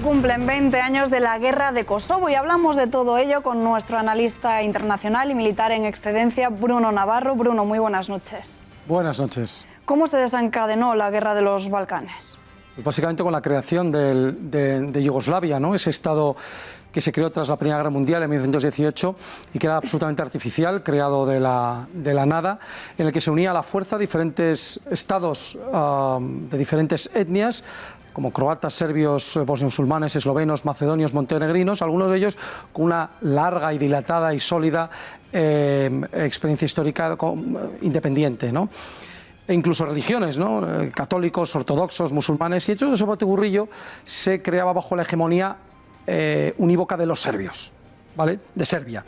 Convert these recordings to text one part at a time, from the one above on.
cumplen 20 años de la guerra de Kosovo y hablamos de todo ello con nuestro analista internacional y militar en excedencia, Bruno Navarro. Bruno, muy buenas noches. Buenas noches. ¿Cómo se desencadenó la guerra de los Balcanes? Pues básicamente con la creación de Yugoslavia, ¿no? Ese estado que se creó tras la Primera Guerra Mundial en 1918 y que era absolutamente artificial, creado de la nada, en el que se unía a la fuerza diferentes estados de diferentes etnias, como croatas, serbios, bosnio-musulmanes, eslovenos, macedonios, montenegrinos, algunos de ellos con una larga y dilatada y sólida experiencia histórica independiente, ¿no? E incluso religiones, ¿no? Católicos, ortodoxos, musulmanes, y hecho de ese batiburrillo se creaba bajo la hegemonía unívoca de los serbios, ¿vale? De Serbia.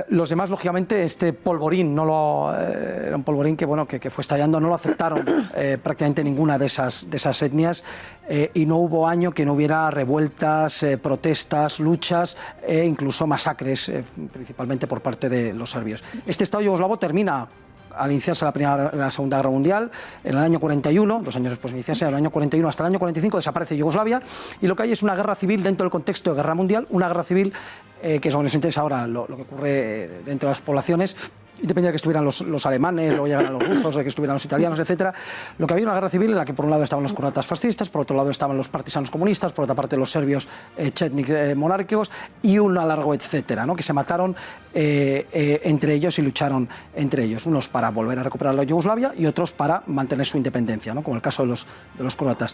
Los demás, lógicamente, este polvorín era un polvorín que, bueno, que fue estallando, no lo aceptaron prácticamente ninguna de esas etnias, y no hubo año que no hubiera revueltas, protestas, luchas e incluso masacres, principalmente por parte de los serbios. Este Estado yugoslavo termina al iniciarse la Segunda Guerra Mundial, en el año 41, 2 años después de iniciarse, en el año 41 hasta el año 45 desaparece Yugoslavia, y lo que hay es una guerra civil dentro del contexto de Guerra Mundial, una guerra civil que es lo que nos interesa ahora, lo que ocurre dentro de las poblaciones, independientemente de que estuvieran los alemanes, luego llegaran los rusos, de que estuvieran los italianos, etcétera. Lo que había una guerra civil en la que por un lado estaban los croatas fascistas, por otro lado estaban los partisanos comunistas, por otra parte los serbios chetnik monárquicos y un largo etcétera, ¿no? Que se mataron entre ellos y lucharon entre ellos, unos para volver a recuperar la Yugoslavia y otros para mantener su independencia, ¿no? Como el caso de los croatas.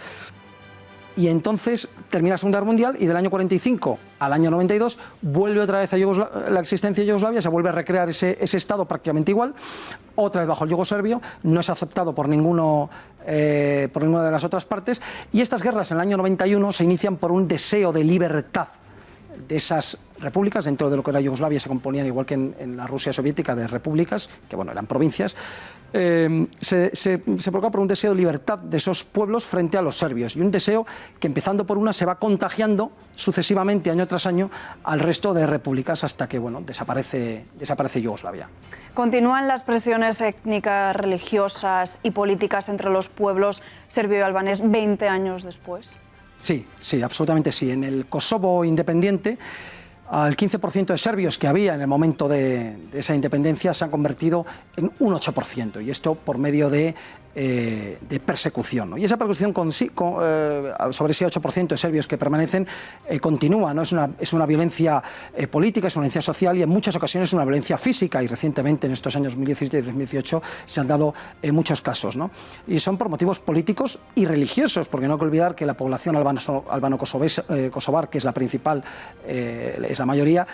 Y entonces termina la Segunda Guerra Mundial y del año 45 al año 92 vuelve otra vez a la existencia de Yugoslavia, se vuelve a recrear ese estado prácticamente igual, otra vez bajo el yugo serbio, no es aceptado por ninguna de las otras partes, y estas guerras en el año 91 se inician por un deseo de libertad de esas repúblicas. Dentro de lo que era Yugoslavia se componían, igual que en la Rusia soviética, de repúblicas, que bueno, eran provincias. Se provoca por un deseo de libertad de esos pueblos frente a los serbios, y un deseo que, empezando por una, se va contagiando sucesivamente, año tras año, al resto de repúblicas, hasta que bueno, desaparece Yugoslavia. ¿Continúan las presiones étnicas, religiosas y políticas entre los pueblos serbio y albanés 20 años después? Sí, absolutamente sí. En el Kosovo independiente, al 15% de serbios que había en el momento de esa independencia se han convertido en un 8%, y esto por medio de persecución, ¿no? Y esa persecución sobre ese 8% de serbios que permanecen continúa, ¿no? Es una violencia política, es una violencia social y en muchas ocasiones una violencia física, y recientemente en estos años 2017 y 2018 se han dado muchos casos, ¿no? Y son por motivos políticos y religiosos, porque no hay que olvidar que la población albano-kosovar, que es la principal, es la mayoría,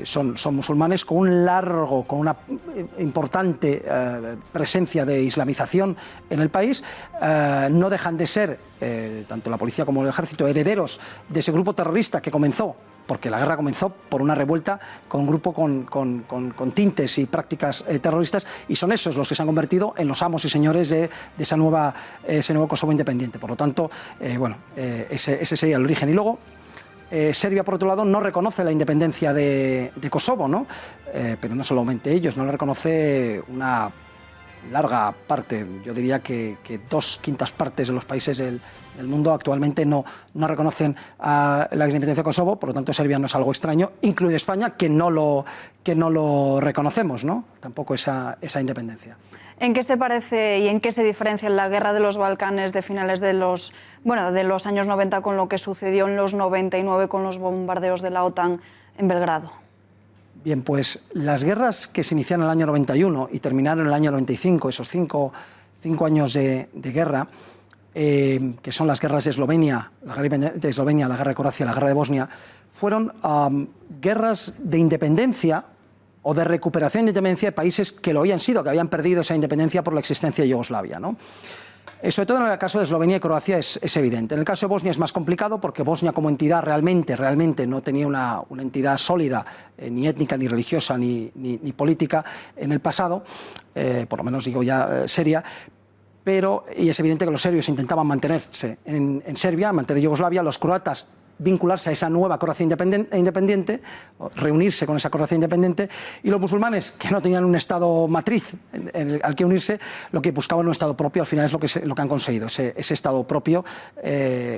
son musulmanes con una importante presencia de islamización en el país. No dejan de ser, tanto la policía como el ejército, herederos de ese grupo terrorista que comenzó, porque la guerra comenzó por una revuelta con un grupo con tintes y prácticas terroristas, y son esos los que se han convertido en los amos y señores de ese nuevo Kosovo independiente. Por lo tanto, ese sería el origen. Y luego, Serbia, por otro lado, no reconoce la independencia de Kosovo, ¿no? Pero no solamente ellos, no la reconoce una larga parte. Yo diría que 2/5 partes de los países del mundo actualmente no reconocen la independencia de Kosovo. Por lo tanto, Serbia no es algo extraño, incluido España, que no lo reconocemos, ¿no? Tampoco esa independencia. ¿En qué se parece y en qué se diferencia la guerra de los Balcanes de finales de los años 90 con lo que sucedió en los 99 con los bombardeos de la OTAN en Belgrado? Bien, pues las guerras que se iniciaron en el año 91 y terminaron en el año 95, esos cinco años de guerra, que son las guerras de Eslovenia, la guerra de Croacia, la guerra de Bosnia, fueron guerras de independencia o de recuperación de independencia de países que lo habían sido, que habían perdido esa independencia por la existencia de Yugoslavia, ¿no? Sobre todo en el caso de Eslovenia y Croacia es evidente. En el caso de Bosnia es más complicado, porque Bosnia como entidad realmente no tenía una entidad sólida, ni étnica, ni religiosa, ni política en el pasado, por lo menos digo ya seria. Y es evidente que los serbios intentaban mantenerse en Serbia, mantener Yugoslavia, los croatas vincularse a esa nueva Croacia independiente, reunirse con esa Croacia independiente, y los musulmanes, que no tenían un Estado matriz al que unirse, lo que buscaban un Estado propio. Al final es lo que han conseguido, ese Estado propio.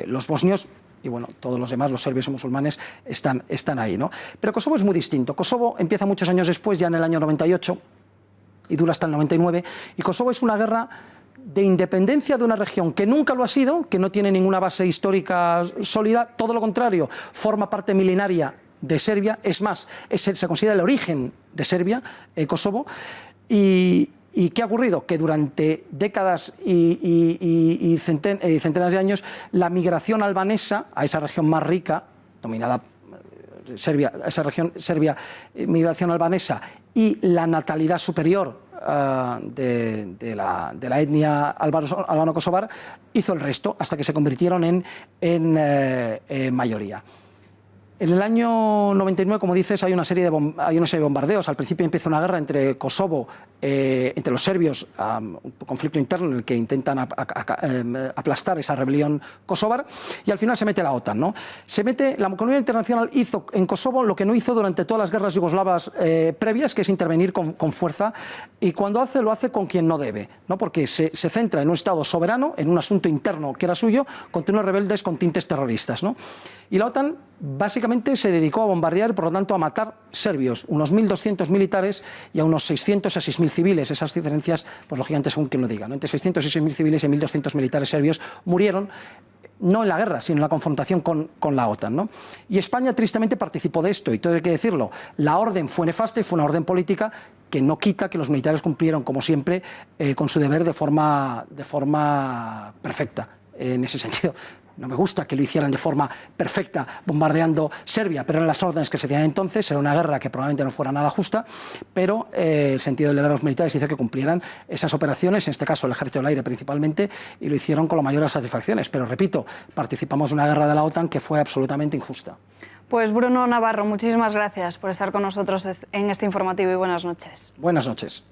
Los bosnios y bueno, todos los demás, los serbios y musulmanes, están ahí, ¿no? Pero Kosovo es muy distinto. Kosovo empieza muchos años después, ya en el año 98, y dura hasta el 99, y Kosovo es una guerra de independencia de una región que nunca lo ha sido, que no tiene ninguna base histórica sólida, todo lo contrario, forma parte milenaria de Serbia, es más, se considera el origen de Serbia, Kosovo, ¿y qué ha ocurrido? Que durante décadas y centenas de años la migración albanesa a esa región más rica, dominada Serbia, esa región Serbia, migración albanesa, y la natalidad superior de la etnia albano-kosovar hizo el resto hasta que se convirtieron en mayoría. En el año 99, como dices, hay una serie de bombardeos. Al principio empieza una guerra entre Kosovo, entre los serbios, un conflicto interno en el que intentan aplastar esa rebelión kosovar, y al final se mete la OTAN, ¿no? La comunidad internacional hizo en Kosovo lo que no hizo durante todas las guerras yugoslavas previas, que es intervenir con fuerza, y cuando lo hace con quien no debe, ¿no? Porque se centra en un Estado soberano, en un asunto interno que era suyo, contra unos rebeldes con tintes terroristas, ¿no? Y la OTAN básicamente se dedicó a bombardear y, por lo tanto, a matar serbios, unos 1.200 militares y a unos 600 a 6.000 civiles. Esas diferencias, pues lógicamente, según quien lo diga, ¿no? Entre 600 y 6.000 civiles y 1.200 militares serbios murieron, no en la guerra, sino en la confrontación con la OTAN, ¿no? Y España, tristemente, participó de esto, y todo hay que decirlo. La orden fue nefasta y fue una orden política que no quita que los militares cumplieron, como siempre, con su deber de forma perfecta. En ese sentido, no me gusta que lo hicieran de forma perfecta bombardeando Serbia, pero eran las órdenes que se hacían entonces. Era una guerra que probablemente no fuera nada justa, pero el sentido del deber de los militares hizo que cumplieran esas operaciones, en este caso el Ejército del Aire principalmente, y lo hicieron con la mayor de las satisfacciones. Pero repito, participamos en una guerra de la OTAN que fue absolutamente injusta. Pues Bruno Navarro, muchísimas gracias por estar con nosotros en este informativo y buenas noches. Buenas noches.